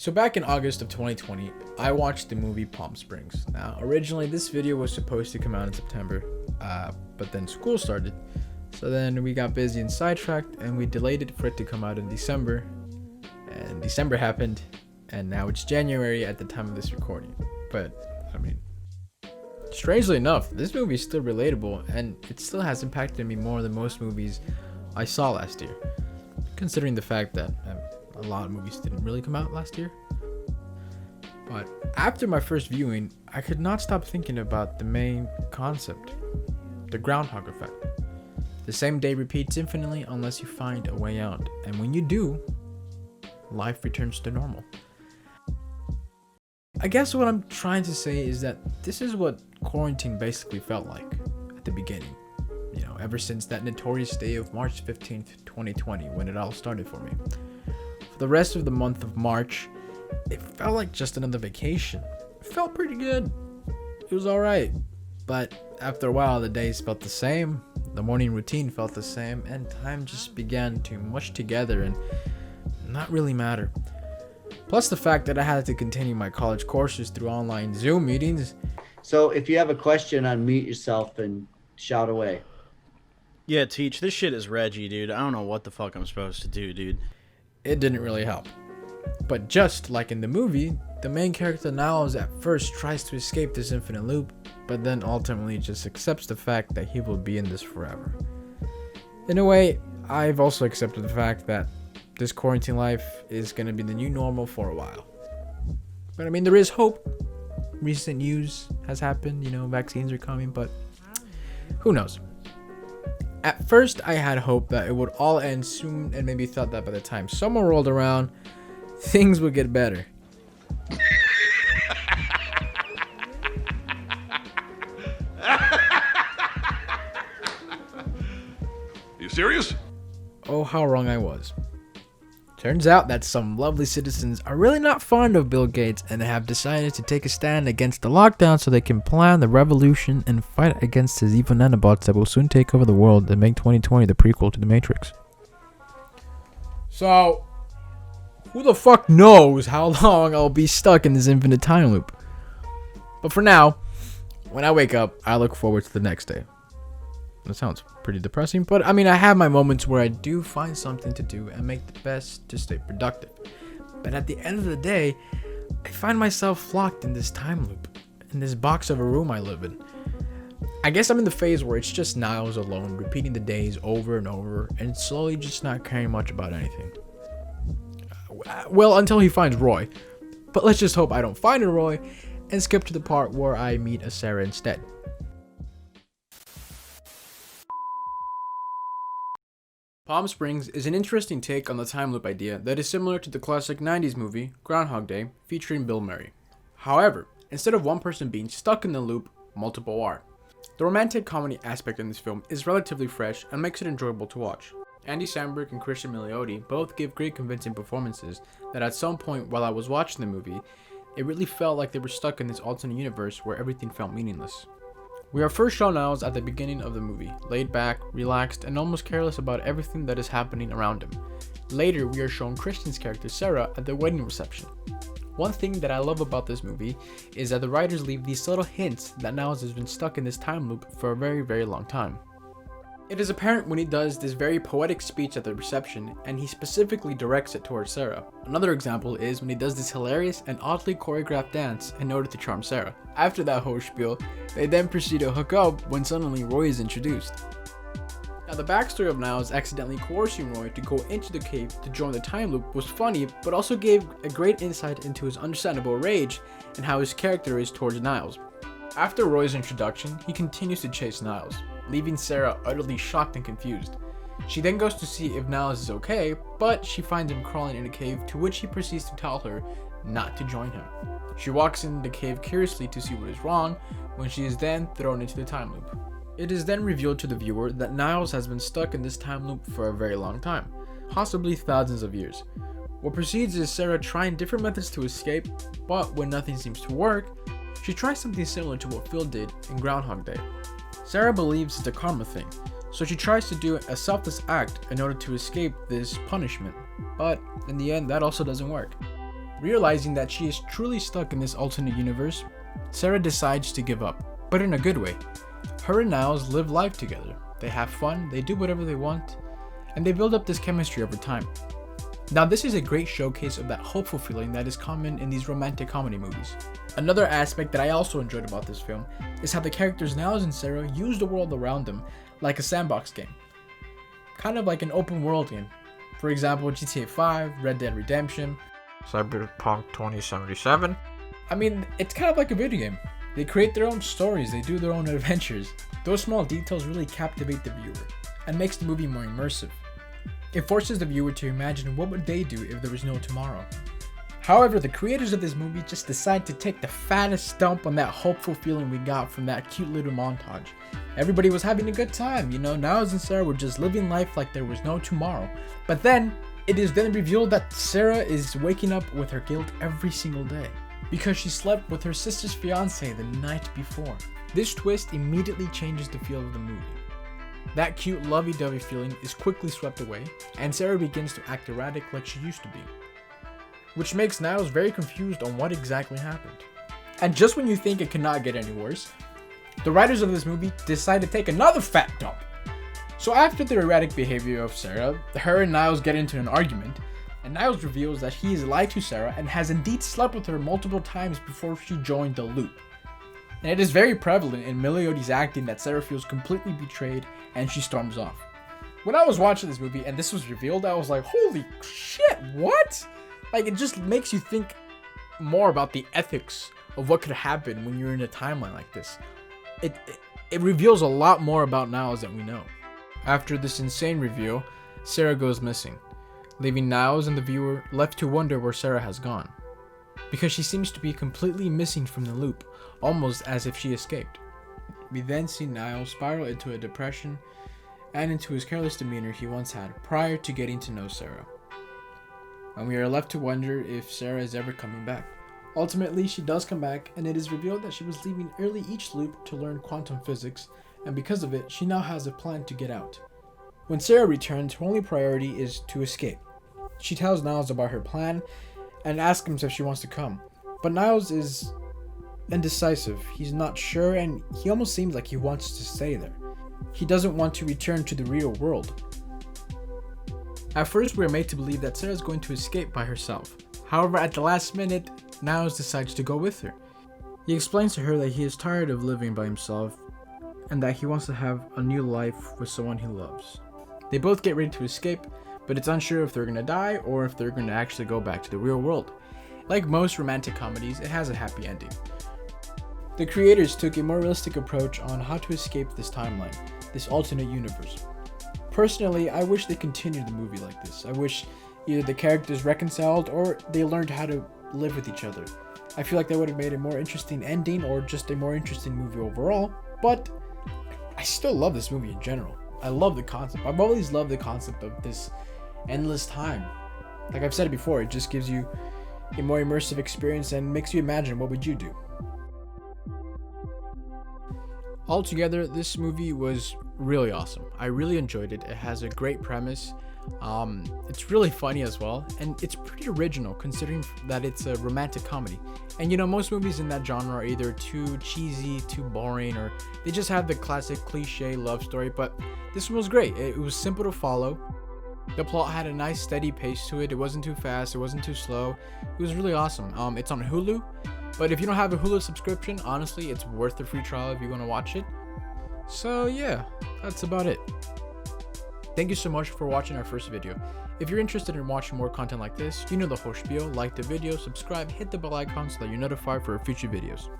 So back in August of 2020, I watched the movie Palm Springs. Now, originally this video was supposed to come out in September, but then school started. So then we got busy and sidetracked, and we delayed it for it to come out in December. And December happened, and now it's January at the time of this recording. But, I mean, strangely enough, this movie is still relatable, and it still has impacted me more than most movies I saw last year. Considering the fact that a lot of movies didn't really come out last year. But after my first viewing, I could not stop thinking about the main concept, the groundhog effect. The same day repeats infinitely unless you find a way out, and when you do, life returns to normal. I guess what I'm trying to say is that this is what quarantine basically felt like at the beginning. You know, ever since that notorious day of March 15th, 2020, when it all started for me. For the rest of the month of March, it felt like just another vacation. It felt pretty good. It was alright. But after a while, the days felt the same, the morning routine felt the same, and time just began to mush together and not really matter. Plus the fact that I had to continue my college courses through online Zoom meetings. So if you have a question, unmute yourself and shout away. Yeah, Teach, this shit is Reggie, dude. I don't know what the fuck I'm supposed to do, dude. It didn't really help. But just like in the movie, the main character Nyles at first tries to escape this infinite loop, but then ultimately just accepts the fact that he will be in this forever. In a way, I've also accepted the fact that this quarantine life is going to be the new normal for a while. But I mean, there is hope. Recent news has happened, vaccines are coming, but who knows? At first, I had hope that it would all end soon, and maybe thought that by the time summer rolled around, things would get better. You serious? Oh, how wrong I was. Turns out that some lovely citizens are really not fond of Bill Gates and have decided to take a stand against the lockdown so they can plan the revolution and fight against his evil nanobots that will soon take over the world and make 2020 the prequel to The Matrix. So, who the fuck knows how long I'll be stuck in this infinite time loop? But for now, when I wake up, I look forward to the next day. That sounds pretty depressing, but I mean, I have my moments where I do find something to do and make the best to stay productive. But at the end of the day, I find myself locked in this time loop, in this box of a room I live in. I guess I'm in the phase where it's just Nyles alone, repeating the days over and over, and slowly just not caring much about anything. Well, until he finds Roy. But let's just hope I don't find a Roy, and skip to the part where I meet a Sarah instead. Palm Springs is an interesting take on the time loop idea that is similar to the classic 90s movie Groundhog Day featuring Bill Murray. However, instead of one person being stuck in the loop, multiple are. The romantic comedy aspect in this film is relatively fresh and makes it enjoyable to watch. Adam Samberg and Cristin Milioti both give great convincing performances that at some point while I was watching the movie, it really felt like they were stuck in this alternate universe where everything felt meaningless. We are first shown Nyles at the beginning of the movie, laid back, relaxed, and almost careless about everything that is happening around him. Later, we are shown Cristin's character Sarah at the wedding reception. One thing that I love about this movie is that the writers leave these subtle hints that Nyles has been stuck in this time loop for a very, very long time. It is apparent when he does this very poetic speech at the reception, and he specifically directs it towards Sarah. Another example is when he does this hilarious and oddly choreographed dance in order to charm Sarah. After that whole spiel, they then proceed to hook up when suddenly Roy is introduced. Now the backstory of Nyles accidentally coercing Roy to go into the cave to join the time loop was funny, but also gave a great insight into his understandable rage and how his character is towards Nyles. After Roy's introduction, he continues to chase Nyles, leaving Sarah utterly shocked and confused. She then goes to see if Nyles is okay, but she finds him crawling in a cave, to which he proceeds to tell her not to join him. She walks into the cave curiously to see what is wrong, when she is then thrown into the time loop. It is then revealed to the viewer that Nyles has been stuck in this time loop for a very long time, possibly thousands of years. What proceeds is Sarah trying different methods to escape, but when nothing seems to work, she tries something similar to what Phil did in Groundhog Day. Sarah believes it's a karma thing, so she tries to do a selfless act in order to escape this punishment, but in the end that also doesn't work. Realizing that she is truly stuck in this alternate universe, Sarah decides to give up, but in a good way. Her and Nyles live life together. They have fun, they do whatever they want, and they build up this chemistry over time. Now this is a great showcase of that hopeful feeling that is common in these romantic comedy movies. Another aspect that I also enjoyed about this film is how the characters Nyles and Sarah use the world around them like a sandbox game. Kind of like an open world game. For example, GTA 5, Red Dead Redemption, Cyberpunk 2077. I mean, it's kind of like a video game. They create their own stories, they do their own adventures. Those small details really captivate the viewer and makes the movie more immersive. It forces the viewer to imagine what would they do if there was no tomorrow. However, the creators of this movie just decide to take the fattest dump on that hopeful feeling we got from that cute little montage. Everybody was having a good time, Nyles and Sarah were just living life like there was no tomorrow. But then, it is then revealed that Sarah is waking up with her guilt every single day because she slept with her sister's fiance the night before. This twist immediately changes the feel of the movie. That cute lovey-dovey feeling is quickly swept away, and Sarah begins to act erratic like she used to be, which makes Nyles very confused on what exactly happened. And just when you think it cannot get any worse, the writers of this movie decide to take another fat dump. So after the erratic behavior of Sarah, her and Nyles get into an argument, and Nyles reveals that he has lied to Sarah and has indeed slept with her multiple times before she joined the loop. And it is very prevalent in Milioti's acting that Sarah feels completely betrayed and she storms off. When I was watching this movie and this was revealed, I was like, holy shit, what? Like, it just makes you think more about the ethics of what could happen when you're in a timeline like this. It reveals a lot more about Nyles than we know. After this insane reveal, Sarah goes missing, leaving Nyles and the viewer left to wonder where Sarah has gone, because she seems to be completely missing from the loop, almost as if she escaped. We then see Nyles spiral into a depression and into his careless demeanor he once had prior to getting to know Sarah. And we are left to wonder if Sarah is ever coming back. Ultimately, she does come back, and it is revealed that she was leaving early each loop to learn quantum physics, and because of it, she now has a plan to get out. When Sarah returns, her only priority is to escape. She tells Nyles about her plan and asks him if she wants to come. But Nyles is indecisive. He's not sure, and he almost seems like he wants to stay there. He doesn't want to return to the real world. At first, we are made to believe that Sarah is going to escape by herself. However, at the last minute, Nyles decides to go with her. He explains to her that he is tired of living by himself and that he wants to have a new life with someone he loves. They both get ready to escape, but it's unsure if they're going to die or if they're going to actually go back to the real world. Like most romantic comedies, it has a happy ending. The creators took a more realistic approach on how to escape this timeline, this alternate universe. Personally, I wish they continued the movie like this. I wish either the characters reconciled or they learned how to live with each other. I feel like that would have made a more interesting ending or just a more interesting movie overall, but I still love this movie in general. I love the concept. I've always loved the concept of this endless time. Like I've said it before, it just gives you a more immersive experience and makes you imagine what would you do. Altogether, this movie was really awesome. I really enjoyed it. It has a great premise. It's really funny as well, and it's pretty original considering that it's a romantic comedy. And most movies in that genre are either too cheesy, too boring, or they just have the classic cliche love story, but this one was great. It was simple to follow. The plot had a nice steady pace to it. It wasn't too fast, it wasn't too slow. It was really awesome. It's on Hulu, but if you don't have a Hulu subscription, honestly, it's worth the free trial if you want to watch it. So yeah, that's about it. Thank you so much for watching our first video. If you're interested in watching more content like this, you know the whole spiel. Like the video, subscribe, hit the bell icon so that you're notified for future videos.